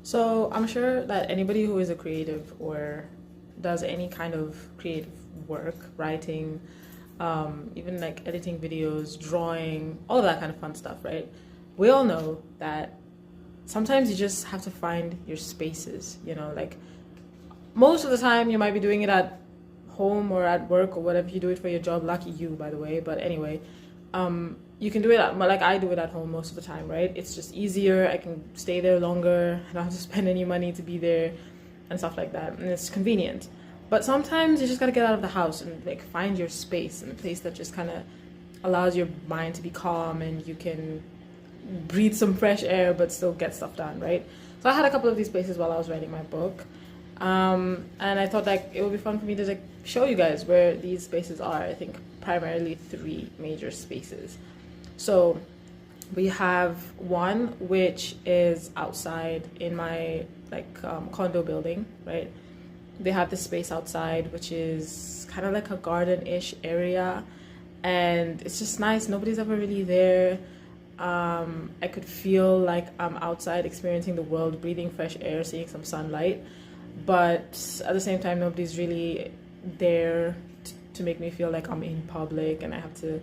So I'm sure that anybody who is a creative or does any kind of creative work, writing, even like editing videos, drawing, all of that kind of fun stuff, right? We all know that sometimes you just have to find your spaces, like most of the time you might be doing it at home or at work or whatever you do it for your job. Lucky you, by the way. But anyway, you can do it like I do it at home most of the time, right? It's just easier. I can stay there longer. I don't have to spend any money to be there and stuff like that. And it's convenient. But sometimes you just gotta get out of the house and like find your space and a place that just kind of allows your mind to be calm and you can breathe some fresh air but still get stuff done, right? So I had a couple of these places while I was writing my book. And I thought like it would be fun for me to like show you guys where these spaces are. I think primarily three major spaces. So we have one which is outside in my condo building, right? They have this space outside which is kind of like a garden-ish area, and it's just nice. Nobody's ever really there. I could feel like I'm outside experiencing the world, breathing fresh air, seeing some sunlight, but at the same time nobody's really there to make me feel like I'm in public and I have to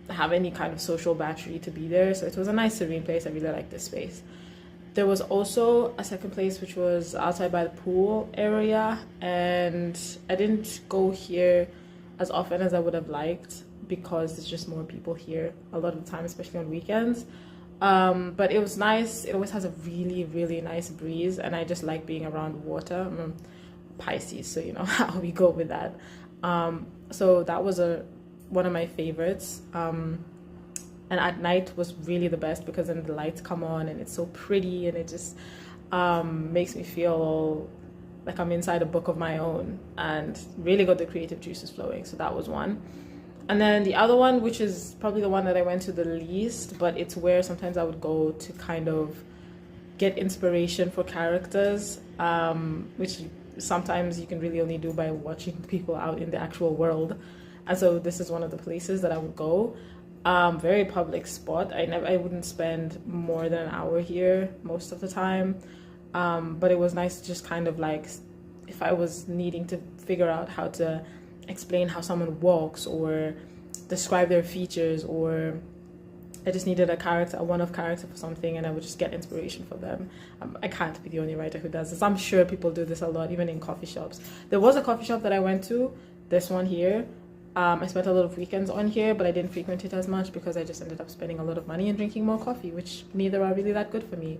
have any kind of social battery to be there. So it was a nice serene place. I really liked this space. There was also a second place which was outside by the pool area, and I didn't go here as often as I would have liked because there's just more people here a lot of the time, especially on weekends. But it was nice. It always has a really, really nice breeze, and I just like being around water. I'm Pisces, so you know how we go with that. So that was one of my favorites. And at night was really the best because then the lights come on and it's so pretty, and it just makes me feel all like I'm inside a book of my own and really got the creative juices flowing. So that was one. And then the other one, which is probably the one that I went to the least, but it's where sometimes I would go to kind of get inspiration for characters, which sometimes you can really only do by watching people out in the actual world. And so this is one of the places that I would go. Very public spot. I wouldn't spend more than an hour here most of the time. But it was nice to just kind of like, if I was needing to figure out how to explain how someone walks or describe their features, or I just needed a one-off character for something, and I would just get inspiration for them. I can't be the only writer who does this. I'm sure people do this a lot, even in coffee shops. There was a coffee shop that I went to, this one here. I spent a lot of weekends on here, but I didn't frequent it as much because I just ended up spending a lot of money and drinking more coffee, which neither are really that good for me.